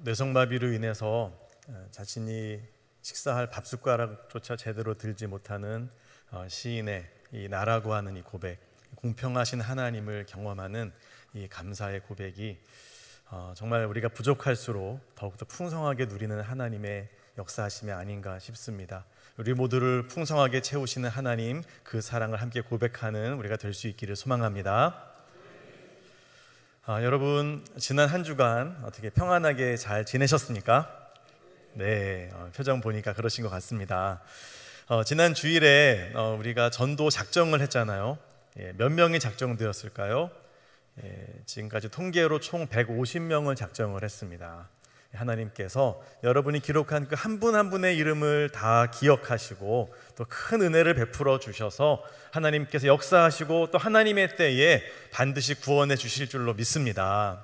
뇌성마비로 인해서 자신이 식사할 밥숟가락조차 제대로 들지 못하는 시인의 이 나라고 하는 이 고백, 공평하신 하나님을 경험하는 이 감사의 고백이 정말 우리가 부족할수록 더욱더 풍성하게 누리는 하나님의 역사하심이 아닌가 싶습니다. 우리 모두를 풍성하게 채우시는 하나님, 그 사랑을 함께 고백하는 우리가 될 수 있기를 소망합니다. 여러분, 지난 한 주간 어떻게 평안하게 잘 지내셨습니까? 네, 표정 보니까 그러신 것 같습니다. 지난 주일에 우리가 전도 작정을 했잖아요. 몇 명이 작정되었을까요? 지금까지 통계로 총 150명을 작정을 했습니다. 하나님께서 여러분이 기록한 그 한 분 한 분의 이름을 다 기억하시고 또 큰 은혜를 베풀어 주셔서 하나님께서 역사하시고 또 하나님의 때에 반드시 구원해 주실 줄로 믿습니다.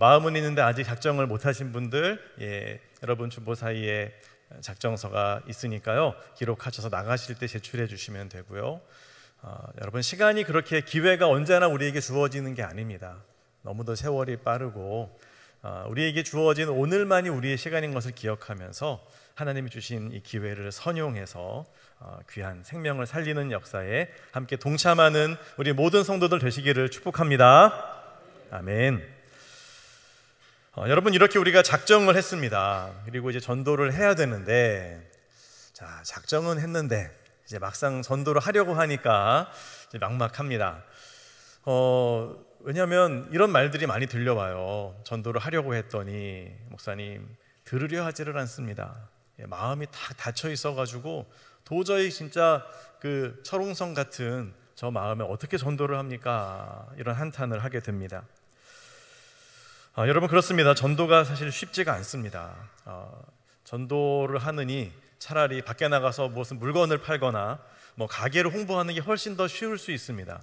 마음은 있는데 아직 작정을 못하신 분들, 여러분 주보 사이에 작정서가 있으니까요, 기록하셔서 나가실 때 제출해 주시면 되고요. 여러분, 시간이 그렇게 기회가 언제나 우리에게 주어지는 게 아닙니다. 너무도 세월이 빠르고 우리에게 주어진 오늘만이 우리의 시간인 것을 기억하면서 하나님이 주신 이 기회를 선용해서 귀한 생명을 살리는 역사에 함께 동참하는 우리 모든 성도들 되시기를 축복합니다. 아멘. 여러분, 이렇게 우리가 작정을 했습니다. 그리고 이제 전도를 해야 되는데, 자, 작정은 했는데 이제 막상 전도를 하려고 하니까 이제 막막합니다. 왜냐하면 이런 말들이 많이 들려와요. 전도를 하려고 했더니 목사님, 들으려 하지를 않습니다. 마음이 다 닫혀 있어가지고 도저히 진짜 그 철옹성 같은 저 마음에 어떻게 전도를 합니까? 이런 한탄을 하게 됩니다. 여러분, 그렇습니다. 전도가 사실 쉽지가 않습니다. 전도를 하느니 차라리 밖에 나가서 무슨 물건을 팔거나 가게를 홍보하는 게 훨씬 더 쉬울 수 있습니다.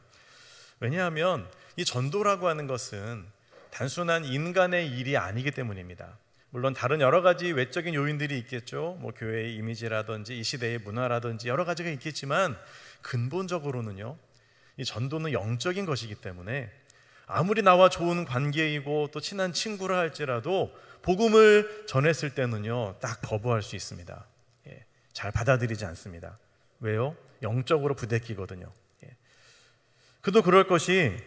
왜냐하면 이 전도라고 하는 것은 단순한 인간의 일이 아니기 때문입니다. 물론 다른 여러 가지 외적인 요인들이 있겠죠. 교회의 이미지라든지 이 시대의 문화라든지 여러 가지가 있겠지만 근본적으로는요, 이 전도는 영적인 것이기 때문에 아무리 나와 좋은 관계이고 또 친한 친구라 할지라도 복음을 전했을 때는요, 딱 거부할 수 있습니다. 잘 받아들이지 않습니다. 왜요? 영적으로 부대끼거든요. 그도 그럴 것이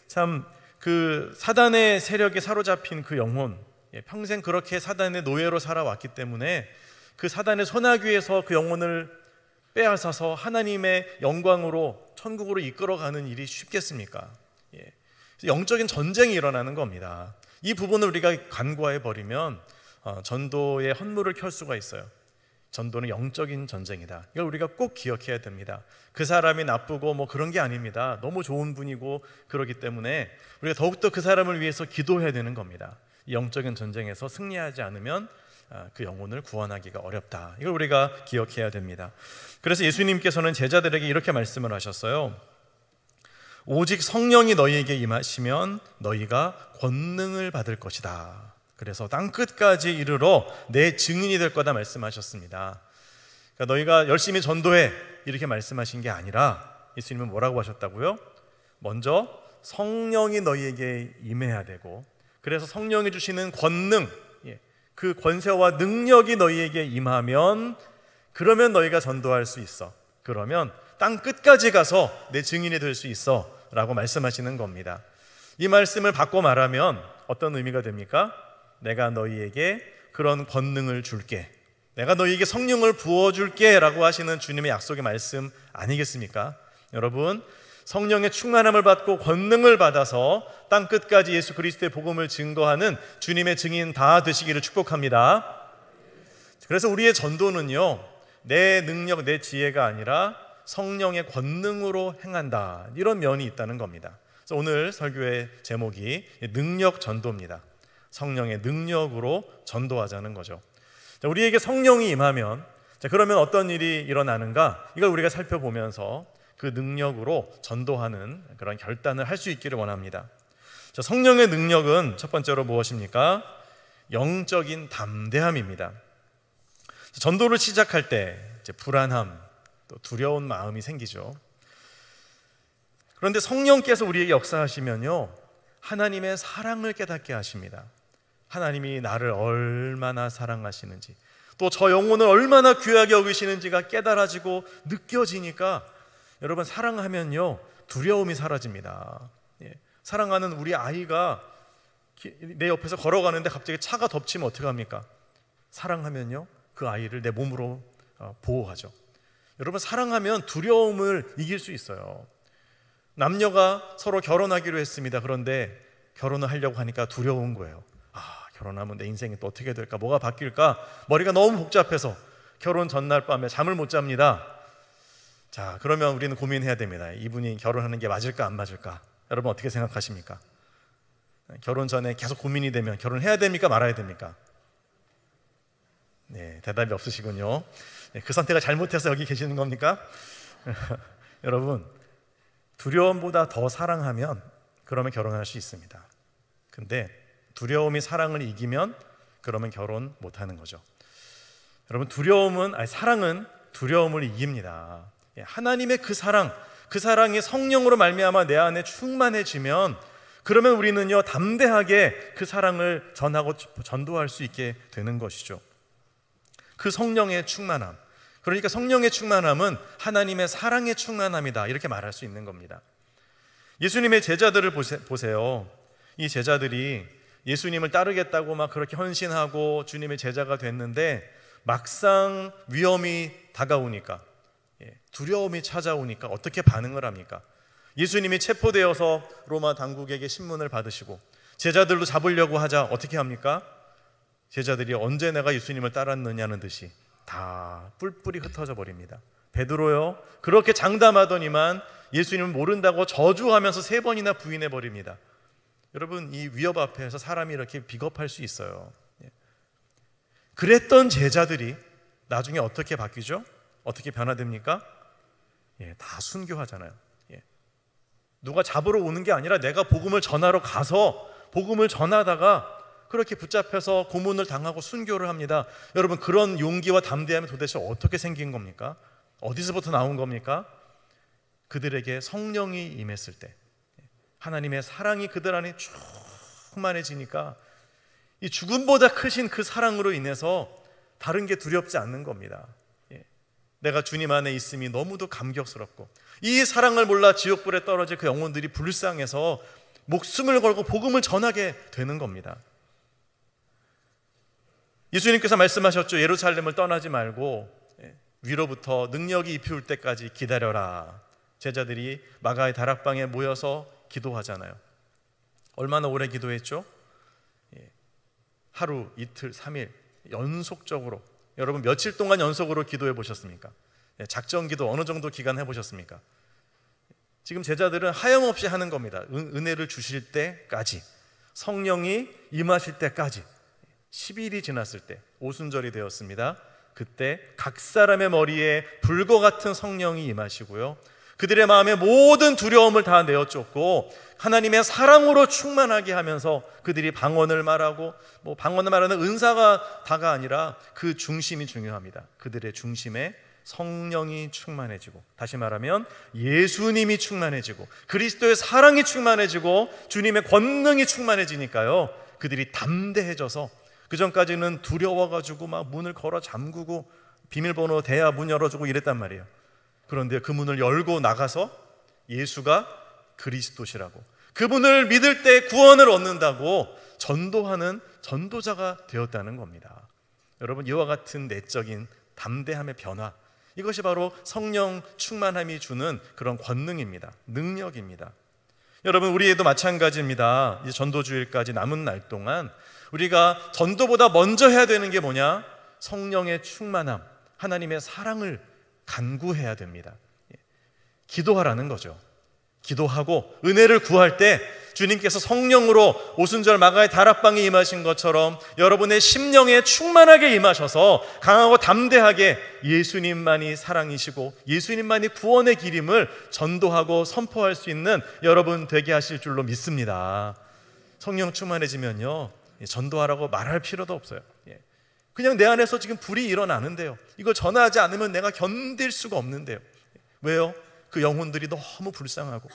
참 그 사단의 세력에 사로잡힌 그 영혼, 평생 그렇게 사단의 노예로 살아왔기 때문에 그 사단의 소나귀에서 그 영혼을 빼앗아서 하나님의 영광으로 천국으로 이끌어가는 일이 쉽겠습니까? 영적인 전쟁이 일어나는 겁니다. 이 부분을 우리가 간과해 버리면 전도의 헌물을 켤 수가 있어요. 전도는 영적인 전쟁이다. 이걸 우리가 꼭 기억해야 됩니다. 그 사람이 나쁘고 그런 게 아닙니다. 너무 좋은 분이고 그렇기 때문에 우리가 더욱더 그 사람을 위해서 기도해야 되는 겁니다. 이 영적인 전쟁에서 승리하지 않으면 그 영혼을 구원하기가 어렵다. 이걸 우리가 기억해야 됩니다. 그래서 예수님께서는 제자들에게 이렇게 말씀을 하셨어요. 오직 성령이 너희에게 임하시면 너희가 권능을 받을 것이다. 그래서 땅끝까지 이르러 내 증인이 될 거다 말씀하셨습니다. 그러니까 너희가 열심히 전도해 이렇게 말씀하신 게 아니라 예수님은 뭐라고 하셨다고요? 먼저 성령이 너희에게 임해야 되고, 그래서 성령이 주시는 권능, 그 권세와 능력이 너희에게 임하면, 그러면 너희가 전도할 수 있어. 그러면 땅끝까지 가서 내 증인이 될 수 있어 라고 말씀하시는 겁니다. 이 말씀을 바꿔 말하면 어떤 의미가 됩니까? 내가 너희에게 그런 권능을 줄게, 내가 너희에게 성령을 부어줄게 라고 하시는 주님의 약속의 말씀 아니겠습니까? 여러분, 성령의 충만함을 받고 권능을 받아서 땅끝까지 예수 그리스도의 복음을 증거하는 주님의 증인 다 되시기를 축복합니다. 그래서 우리의 전도는요, 내 능력, 내 지혜가 아니라 성령의 권능으로 행한다, 이런 면이 있다는 겁니다. 그래서 오늘 설교의 제목이 능력 전도입니다. 성령의 능력으로 전도하자는 거죠. 자, 우리에게 성령이 임하면, 그러면 어떤 일이 일어나는가, 이걸 우리가 살펴보면서 그 능력으로 전도하는 그런 결단을 할 수 있기를 원합니다. 자, 성령의 능력은 첫 번째로 무엇입니까? 영적인 담대함입니다. 전도를 시작할 때 이제 불안함, 또 두려운 마음이 생기죠. 그런데 성령께서 우리에게 역사하시면요, 하나님의 사랑을 깨닫게 하십니다. 하나님이 나를 얼마나 사랑하시는지, 또 저 영혼을 얼마나 귀하게 여기시는지가 깨달아지고 느껴지니까 여러분, 사랑하면요 두려움이 사라집니다. 사랑하는 우리 아이가 내 옆에서 걸어가는데 갑자기 차가 덮치면 어떻게 합니까? 사랑하면요 그 아이를 내 몸으로 보호하죠. 여러분, 사랑하면 두려움을 이길 수 있어요. 남녀가 서로 결혼하기로 했습니다. 그런데 결혼을 하려고 하니까 두려운 거예요. 결혼하면 내 인생이 또 어떻게 될까? 뭐가 바뀔까? 머리가 너무 복잡해서 결혼 전날 밤에 잠을 못 잡니다. 자, 그러면 우리는 고민해야 됩니다. 이분이 결혼하는 게 맞을까 안 맞을까? 여러분 어떻게 생각하십니까? 결혼 전에 계속 고민이 되면 결혼해야 됩니까? 말아야 됩니까? 네, 대답이 없으시군요. 그 선택을 잘못해서 여기 계시는 겁니까? 여러분, 두려움보다 더 사랑하면 그러면 결혼할 수 있습니다. 근데 두려움이 사랑을 이기면 그러면 결혼 못하는 거죠. 여러분, 사랑은 두려움을 이깁니다. 하나님의 그 사랑이 성령으로 말미암아 내 안에 충만해지면 그러면 우리는요 담대하게 그 사랑을 전하고 전도할 수 있게 되는 것이죠. 그 성령의 충만함, 그러니까 성령의 충만함은 하나님의 사랑의 충만함이다, 이렇게 말할 수 있는 겁니다. 예수님의 제자들을 보세요. 이 제자들이 예수님을 따르겠다고 막 그렇게 헌신하고 주님의 제자가 됐는데 막상 위험이 다가오니까, 두려움이 찾아오니까 어떻게 반응을 합니까? 예수님이 체포되어서 로마 당국에게 신문을 받으시고 제자들도 잡으려고 하자 어떻게 합니까? 제자들이 언제 내가 예수님을 따랐느냐는 듯이 다 뿔뿔이 흩어져 버립니다. 베드로요, 그렇게 장담하더니만 예수님을 모른다고 저주하면서 3번이나 부인해 버립니다. 여러분, 이 위협 앞에서 사람이 이렇게 비겁할 수 있어요. 그랬던 제자들이 나중에 어떻게 바뀌죠? 어떻게 변화됩니까? 다 순교하잖아요. 누가 잡으러 오는 게 아니라 내가 복음을 전하러 가서 복음을 전하다가 그렇게 붙잡혀서 고문을 당하고 순교를 합니다. 여러분, 그런 용기와 담대함이 도대체 어떻게 생긴 겁니까? 어디서부터 나온 겁니까? 그들에게 성령이 임했을 때, 하나님의 사랑이 그들 안에 충만해지니까 이 죽음보다 크신 그 사랑으로 인해서 다른 게 두렵지 않는 겁니다. 내가 주님 안에 있음이 너무도 감격스럽고, 이 사랑을 몰라 지옥불에 떨어질 그 영혼들이 불쌍해서 목숨을 걸고 복음을 전하게 되는 겁니다. 예수님께서 말씀하셨죠. 예루살렘을 떠나지 말고 위로부터 능력이 입혀올 때까지 기다려라. 제자들이 마가의 다락방에 모여서 기도하잖아요. 얼마나 오래 기도했죠? 하루, 이틀, 3일 연속적으로. 여러분, 며칠 동안 연속으로 기도해 보셨습니까? 작전 기도 어느 정도 기간 해보셨습니까? 지금 제자들은 하염없이 하는 겁니다. 은혜를 주실 때까지, 성령이 임하실 때까지. 10일이 지났을 때 오순절이 되었습니다. 그때 각 사람의 머리에 불과 같은 성령이 임하시고요, 그들의 마음에 모든 두려움을 다 내어쫓고 하나님의 사랑으로 충만하게 하면서 그들이 방언을 말하고, 방언을 말하는 은사가 다가 아니라 그 중심이 중요합니다. 그들의 중심에 성령이 충만해지고, 다시 말하면 예수님이 충만해지고 그리스도의 사랑이 충만해지고 주님의 권능이 충만해지니까요, 그들이 담대해져서, 그전까지는 두려워가지고 막 문을 걸어 잠그고 비밀번호 대야 문 열어주고 이랬단 말이에요. 그런데 그 문을 열고 나가서 예수가 그리스도시라고, 그분을 믿을 때 구원을 얻는다고 전도하는 전도자가 되었다는 겁니다. 여러분, 이와 같은 내적인 담대함의 변화, 이것이 바로 성령 충만함이 주는 그런 권능입니다. 능력입니다. 여러분, 우리에도 마찬가지입니다. 이제 전도주일까지 남은 날 동안 우리가 전도보다 먼저 해야 되는 게 뭐냐? 성령의 충만함, 하나님의 사랑을 간구해야 됩니다. 기도하라는 거죠. 기도하고 은혜를 구할 때 주님께서 성령으로 오순절 마가의 다락방에 임하신 것처럼 여러분의 심령에 충만하게 임하셔서 강하고 담대하게 예수님만이 사랑이시고 예수님만이 구원의 길임을 전도하고 선포할 수 있는 여러분 되게 하실 줄로 믿습니다. 성령 충만해지면요, 전도하라고 말할 필요도 없어요. 그냥 내 안에서 지금 불이 일어나는데요, 이걸 전하지 않으면 내가 견딜 수가 없는데요. 왜요? 그 영혼들이 너무 불쌍하고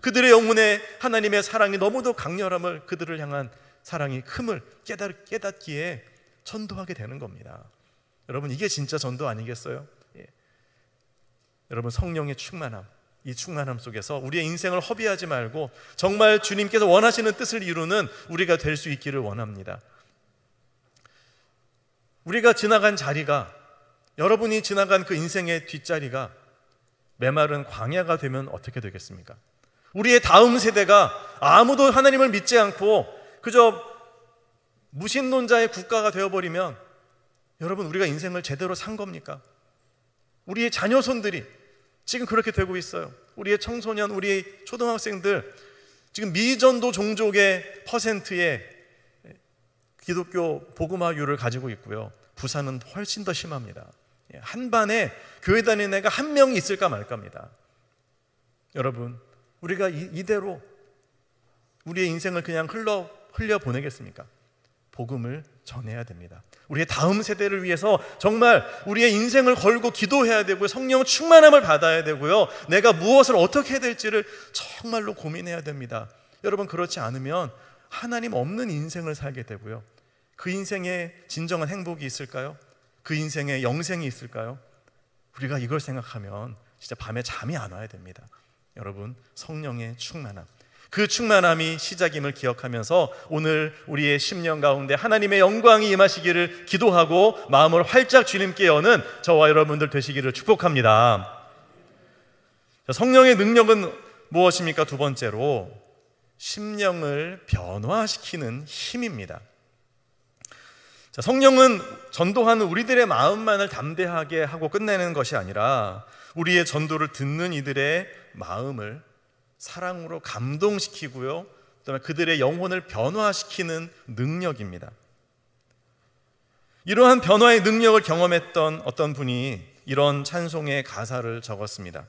그들의 영혼에 하나님의 사랑이 너무도 강렬함을 그들을 향한 사랑이 큼을 깨닫기에 전도하게 되는 겁니다. 여러분, 이게 진짜 전도 아니겠어요? 여러분, 성령의 충만함, 이 충만함 속에서 우리의 인생을 허비하지 말고 정말 주님께서 원하시는 뜻을 이루는 우리가 될 수 있기를 원합니다. 우리가 지나간 자리가, 여러분이 지나간 그 인생의 뒷자리가 메마른 광야가 되면 어떻게 되겠습니까? 우리의 다음 세대가 아무도 하나님을 믿지 않고 그저 무신론자의 국가가 되어버리면 여러분, 우리가 인생을 제대로 산 겁니까? 우리의 자녀손들이 지금 그렇게 되고 있어요. 우리의 청소년, 우리의 초등학생들, 지금 미전도 종족의 퍼센트의 기독교 복음화율을 가지고 있고요. 부산은 훨씬 더 심합니다. 한 반에 교회 다니는 애가 한 명이 있을까 말까입니다. 여러분, 우리가 이대로 우리의 인생을 그냥 흘려 보내겠습니까? 복음을 전해야 됩니다. 우리의 다음 세대를 위해서 정말 우리의 인생을 걸고 기도해야 되고요. 성령 충만함을 받아야 되고요. 내가 무엇을 어떻게 해야 될지를 정말로 고민해야 됩니다. 여러분, 그렇지 않으면 하나님 없는 인생을 살게 되고요. 그 인생에 진정한 행복이 있을까요? 그 인생에 영생이 있을까요? 우리가 이걸 생각하면 진짜 밤에 잠이 안 와야 됩니다. 여러분, 성령의 충만함, 그 충만함이 시작임을 기억하면서 오늘 우리의 심령 가운데 하나님의 영광이 임하시기를 기도하고 마음을 활짝 주님께 여는 저와 여러분들 되시기를 축복합니다. 성령의 능력은 무엇입니까? 두 번째로 심령을 변화시키는 힘입니다. 성령은 전도하는 우리들의 마음만을 담대하게 하고 끝내는 것이 아니라 우리의 전도를 듣는 이들의 마음을 사랑으로 감동시키고요, 그다음에 그들의 영혼을 변화시키는 능력입니다. 이러한 변화의 능력을 경험했던 어떤 분이 이런 찬송의 가사를 적었습니다.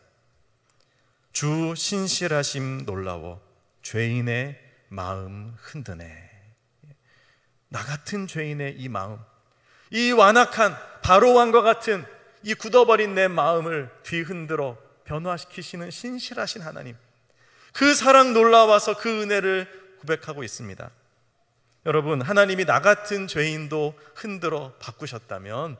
주 신실하심 놀라워 죄인의 마음 흔드네. 나 같은 죄인의 이 마음, 이 완악한 바로왕과 같은 이 굳어버린 내 마음을 뒤흔들어 변화시키시는 신실하신 하나님, 그 사랑 놀라워서 그 은혜를 고백하고 있습니다. 여러분, 하나님이 나 같은 죄인도 흔들어 바꾸셨다면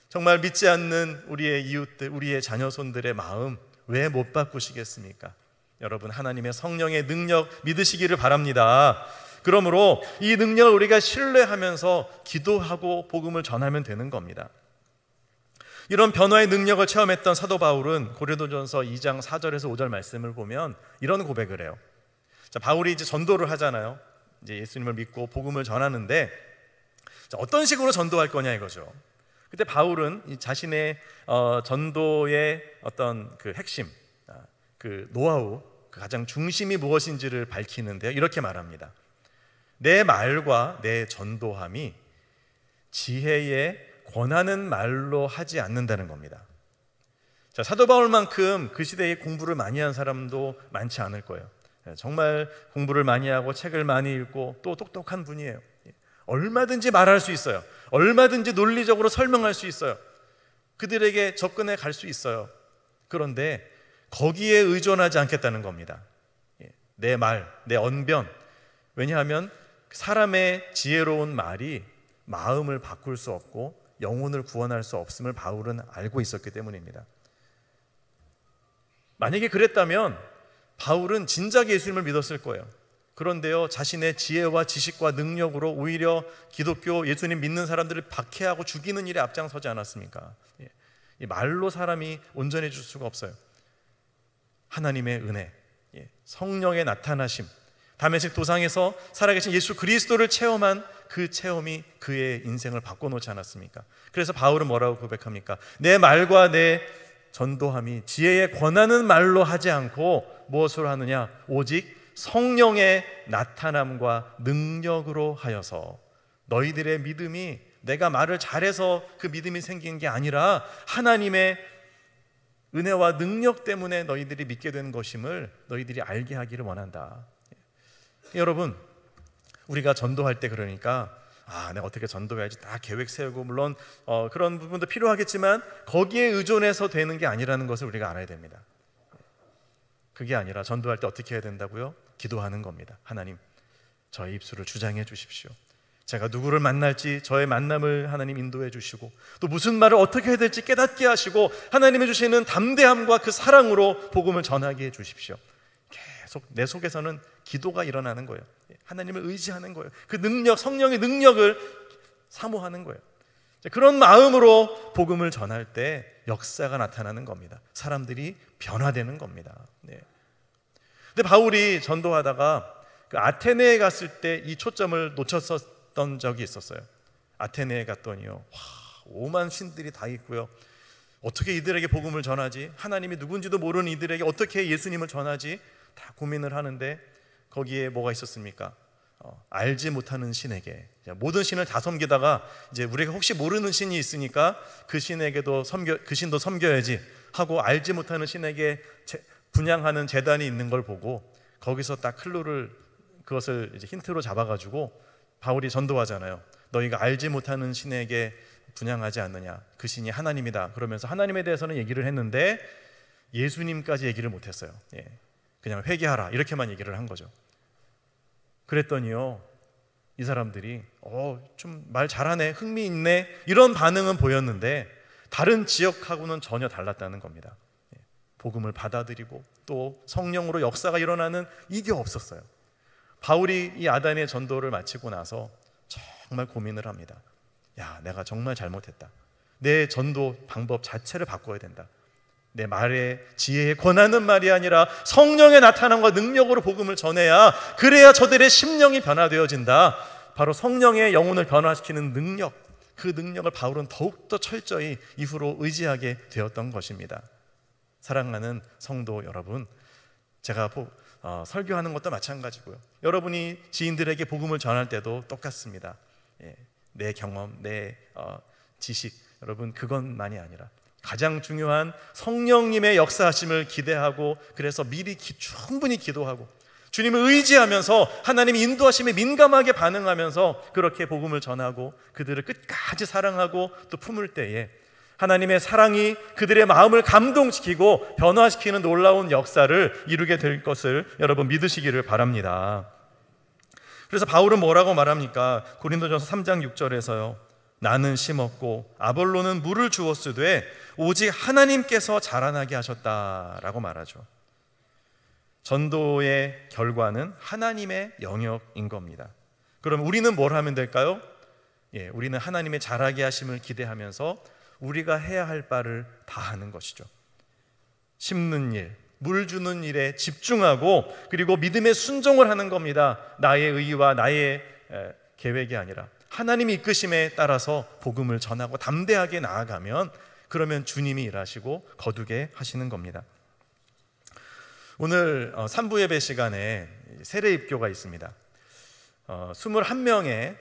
정말 믿지 않는 우리의 이웃들, 우리의 자녀손들의 마음 왜 못 바꾸시겠습니까? 여러분, 하나님의 성령의 능력 믿으시기를 바랍니다. 그러므로 이 능력을 우리가 신뢰하면서 기도하고 복음을 전하면 되는 겁니다. 이런 변화의 능력을 체험했던 사도 바울은 고린도전서 2장 4절에서 5절 말씀을 보면 이런 고백을 해요. 자, 바울이 이제 전도를 하잖아요. 이제 예수님을 믿고 복음을 전하는데, 자, 어떤 식으로 전도할 거냐 이거죠. 그때 바울은 이 자신의 전도의 어떤 그 핵심, 그 노하우, 그 가장 중심이 무엇인지를 밝히는데요. 이렇게 말합니다. 내 말과 내 전도함이 지혜에 권하는 말로 하지 않는다는 겁니다. 자, 사도 바울만큼 그 시대에 공부를 많이 한 사람도 많지 않을 거예요. 정말 공부를 많이 하고 책을 많이 읽고 또 똑똑한 분이에요. 얼마든지 말할 수 있어요. 얼마든지 논리적으로 설명할 수 있어요. 그들에게 접근해 갈 수 있어요. 그런데 거기에 의존하지 않겠다는 겁니다. 내 말, 내 언변. 왜냐하면 사람의 지혜로운 말이 마음을 바꿀 수 없고 영혼을 구원할 수 없음을 바울은 알고 있었기 때문입니다. 만약에 그랬다면 바울은 진작에 예수님을 믿었을 거예요. 그런데요, 자신의 지혜와 지식과 능력으로 오히려 기독교 예수님 믿는 사람들을 박해하고 죽이는 일에 앞장서지 않았습니까? 이 말로 사람이 온전해질 수가 없어요. 하나님의 은혜, 성령의 나타나심, 다메섹 도상에서 살아계신 예수 그리스도를 체험한 그 체험이 그의 인생을 바꿔놓지 않았습니까? 그래서 바울은 뭐라고 고백합니까? 내 말과 내 전도함이 지혜에 권하는 말로 하지 않고 무엇으로 하느냐? 오직 성령의 나타남과 능력으로 하여서 너희들의 믿음이 내가 말을 잘해서 그 믿음이 생긴 게 아니라 하나님의 은혜와 능력 때문에 너희들이 믿게 된 것임을 너희들이 알게 하기를 원한다. 여러분, 우리가 전도할 때 그러니까 내가 어떻게 전도해야지 다 계획 세우고 물론 그런 부분도 필요하겠지만 거기에 의존해서 되는 게 아니라는 것을 우리가 알아야 됩니다. 그게 아니라 전도할 때 어떻게 해야 된다고요? 기도하는 겁니다. 하나님, 저의 입술을 주장해 주십시오. 제가 누구를 만날지 저의 만남을 하나님 인도해 주시고, 또 무슨 말을 어떻게 해야 될지 깨닫게 하시고, 하나님이 주시는 담대함과 그 사랑으로 복음을 전하게 해 주십시오. 계속 내 속에서는 기도가 일어나는 거예요. 하나님을 의지하는 거예요. 그 능력, 성령의 능력을 사모하는 거예요. 그런 마음으로 복음을 전할 때 역사가 나타나는 겁니다. 사람들이 변화되는 겁니다. 근데 바울이 전도하다가 그 아테네에 갔을 때 이 초점을 놓쳤었던 적이 있었어요. 아테네에 갔더니요, 5만 신들이 다 있고요, 어떻게 이들에게 복음을 전하지? 하나님이 누군지도 모르는 이들에게 어떻게 예수님을 전하지? 다 고민을 하는데 거기에 뭐가 있었습니까? 알지 못하는 신에게, 모든 신을 다 섬기다가 이제 우리가 혹시 모르는 신이 있으니까 그 신에게도 그 신도 섬겨야지 하고, 알지 못하는 신에게 분양하는 제단이 있는 걸 보고 거기서 딱 그것을 이제 힌트로 잡아가지고 바울이 전도하잖아요. 너희가 알지 못하는 신에게 분양하지 않느냐, 그 신이 하나님이다. 그러면서 하나님에 대해서는 얘기를 했는데 예수님까지 얘기를 못했어요. 그냥 회개하라 이렇게만 얘기를 한 거죠. 그랬더니요, 이 사람들이 좀 말 잘하네, 흥미 있네, 이런 반응은 보였는데 다른 지역하고는 전혀 달랐다는 겁니다. 복음을 받아들이고 또 성령으로 역사가 일어나는 이게 없었어요. 바울이 이 아단의 전도를 마치고 나서 정말 고민을 합니다. 내가 정말 잘못했다. 내 전도 방법 자체를 바꿔야 된다. 내 말의 지혜에 권하는 말이 아니라 성령의 나타남과 능력으로 복음을 전해야, 그래야 저들의 심령이 변화되어진다. 바로 성령의 영혼을 변화시키는 능력, 그 능력을 바울은 더욱더 철저히 이후로 의지하게 되었던 것입니다. 사랑하는 성도 여러분, 제가 설교하는 것도 마찬가지고요, 여러분이 지인들에게 복음을 전할 때도 똑같습니다. 내 경험, 내 지식, 여러분 그것만이 아니라 가장 중요한 성령님의 역사하심을 기대하고, 그래서 미리 충분히 기도하고 주님을 의지하면서 하나님의 인도하심에 민감하게 반응하면서 그렇게 복음을 전하고 그들을 끝까지 사랑하고 또 품을 때에 하나님의 사랑이 그들의 마음을 감동시키고 변화시키는 놀라운 역사를 이루게 될 것을 여러분 믿으시기를 바랍니다. 그래서 바울은 뭐라고 말합니까? 고린도전서 3장 6절에서요, 나는 심었고 아볼로는 물을 주었으되 오직 하나님께서 자라나게 하셨다라고 말하죠. 전도의 결과는 하나님의 영역인 겁니다. 그럼 우리는 뭘 하면 될까요? 우리는 하나님의 자라게 하심을 기대하면서 우리가 해야 할 바를 다 하는 것이죠. 심는 일, 물 주는 일에 집중하고, 그리고 믿음의 순종을 하는 겁니다. 나의 의와 나의 계획이 아니라 하나님의 이끄심에 따라서 복음을 전하고 담대하게 나아가면, 그러면 주님이 일하시고 거두게 하시는 겁니다. 오늘 3부 예배 시간에 세례 입교가 있습니다. 21명의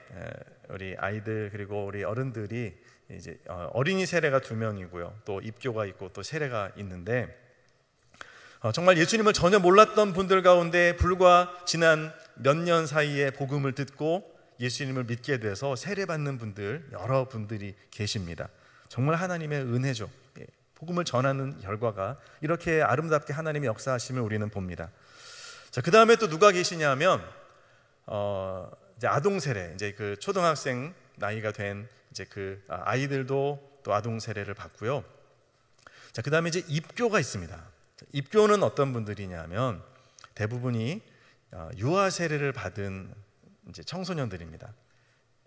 우리 아이들 그리고 우리 어른들이 이제 어린이 세례가 2명이고요, 또 입교가 있고 또 세례가 있는데, 정말 예수님을 전혀 몰랐던 분들 가운데 불과 지난 몇 년 사이에 복음을 듣고 예수님을 믿게 돼서 세례받는 분들, 여러 분들이 계십니다. 정말 하나님의 은혜죠. 복음을 전하는 결과가 이렇게 아름답게 하나님의 역사하심을 우리는 봅니다. 자, 그 다음에 또 누가 계시냐면 이제 아동 세례, 이제 그 초등학생 나이가 된 이제 그 아이들도 또 아동 세례를 받고요. 자, 그 다음에 이제 입교가 있습니다. 입교는 어떤 분들이냐면 대부분이 유아 세례를 받은 이제 청소년들입니다.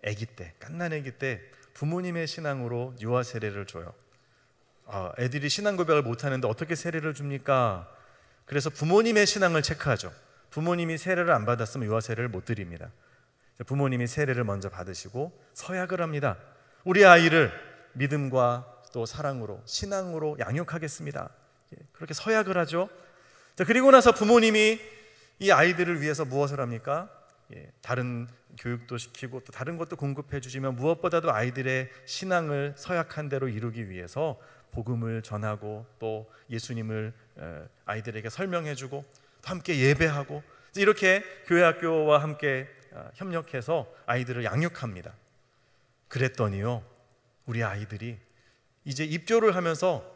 아기 때, 갓난 아기 때 부모님의 신앙으로 유아 세례를 줘요. 애들이 신앙 고백을 못하는데 어떻게 세례를 줍니까? 그래서 부모님의 신앙을 체크하죠. 부모님이 세례를 안 받았으면 유아 세례를 못 드립니다. 부모님이 세례를 먼저 받으시고 서약을 합니다. 우리 아이를 믿음과 또 사랑으로, 신앙으로 양육하겠습니다. 그렇게 서약을 하죠. 자, 그리고 나서 부모님이 이 아이들을 위해서 무엇을 합니까? 다른 교육도 시키고 또 다른 것도 공급해 주시면 무엇보다도 아이들의 신앙을 서약한 대로 이루기 위해서 복음을 전하고 또 예수님을 아이들에게 설명해 주고 또 함께 예배하고 이렇게 교회 학교와 함께 협력해서 아이들을 양육합니다. 그랬더니요, 우리 아이들이 이제 입교를 하면서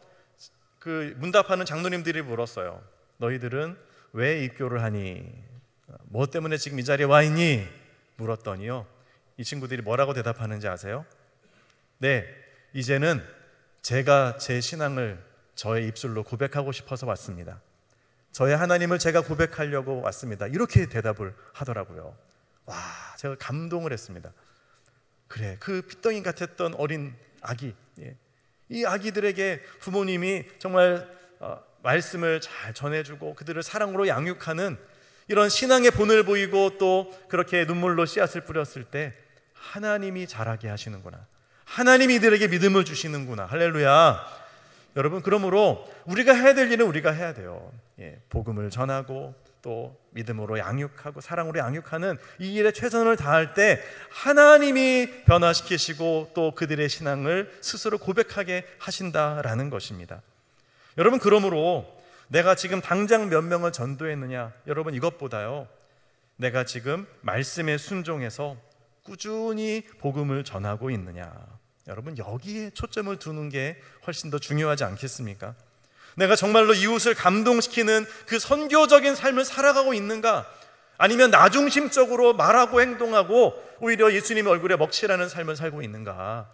그 문답하는 장로님들이 물었어요. 너희들은 왜 입교를 하니? 뭐 때문에 지금 이 자리에 와 있니? 물었더니요, 이 친구들이 뭐라고 대답하는지 아세요? 네, 이제는 제가 제 신앙을 저의 입술로 고백하고 싶어서 왔습니다. 저의 하나님을 제가 고백하려고 왔습니다. 이렇게 대답을 하더라고요. 와, 제가 감동을 했습니다. 그래, 그 핏덩이 같았던 어린 아기, 이 아기들에게 부모님이 정말 말씀을 잘 전해주고 그들을 사랑으로 양육하는 이런 신앙의 본을 보이고 또 그렇게 눈물로 씨앗을 뿌렸을 때 하나님이 자라게 하시는구나, 하나님이 이들에게 믿음을 주시는구나. 할렐루야. 여러분, 그러므로 우리가 해야 될 일은 우리가 해야 돼요. 복음을 전하고 또 믿음으로 양육하고 사랑으로 양육하는 이 일에 최선을 다할 때 하나님이 변화시키시고 또 그들의 신앙을 스스로 고백하게 하신다라는 것입니다. 여러분, 그러므로 내가 지금 당장 몇 명을 전도했느냐, 여러분, 이것보다요, 내가 지금 말씀에 순종해서 꾸준히 복음을 전하고 있느냐, 여러분, 여기에 초점을 두는 게 훨씬 더 중요하지 않겠습니까? 내가 정말로 이웃을 감동시키는 그 선교적인 삶을 살아가고 있는가, 아니면 나중심적으로 말하고 행동하고 오히려 예수님의 얼굴에 먹칠하는 삶을 살고 있는가.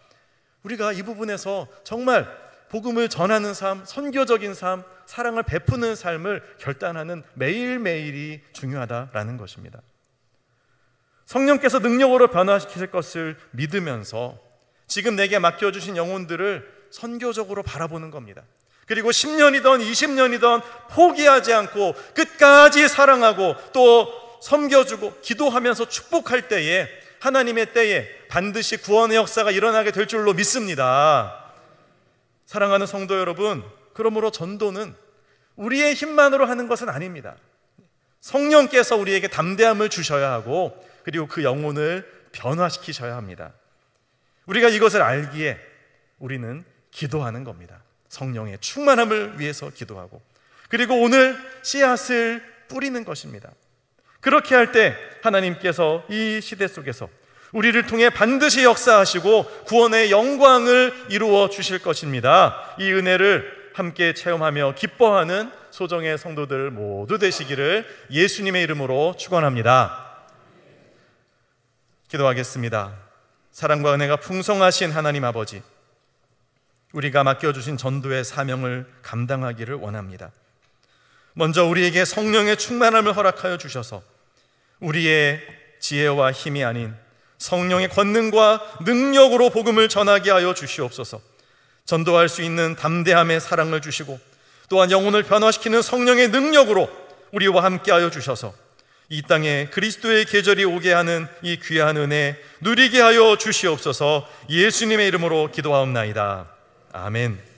우리가 이 부분에서 정말 복음을 전하는 삶, 선교적인 삶, 사랑을 베푸는 삶을 결단하는 매일매일이 중요하다라는 것입니다. 성령께서 능력으로 변화시키실 것을 믿으면서 지금 내게 맡겨주신 영혼들을 선교적으로 바라보는 겁니다. 그리고 10년이든 20년이든 포기하지 않고 끝까지 사랑하고 또 섬겨주고 기도하면서 축복할 때에, 하나님의 때에 반드시 구원의 역사가 일어나게 될 줄로 믿습니다. 사랑하는 성도 여러분, 그러므로 전도는 우리의 힘만으로 하는 것은 아닙니다. 성령께서 우리에게 담대함을 주셔야 하고 그리고 그 영혼을 변화시키셔야 합니다. 우리가 이것을 알기에 우리는 기도하는 겁니다. 성령의 충만함을 위해서 기도하고, 그리고 오늘 씨앗을 뿌리는 것입니다. 그렇게 할 때 하나님께서 이 시대 속에서 우리를 통해 반드시 역사하시고 구원의 영광을 이루어 주실 것입니다. 이 은혜를 함께 체험하며 기뻐하는 소정의 성도들 모두 되시기를 예수님의 이름으로 축원합니다. 기도하겠습니다. 사랑과 은혜가 풍성하신 하나님 아버지, 우리가 맡겨주신 전도의 사명을 감당하기를 원합니다. 먼저 우리에게 성령의 충만함을 허락하여 주셔서 우리의 지혜와 힘이 아닌 성령의 권능과 능력으로 복음을 전하게 하여 주시옵소서. 전도할 수 있는 담대함의 사랑을 주시고 또한 영혼을 변화시키는 성령의 능력으로 우리와 함께하여 주셔서 이 땅에 그리스도의 계절이 오게 하는 이 귀한 은혜 누리게 하여 주시옵소서. 예수님의 이름으로 기도하옵나이다. 아멘.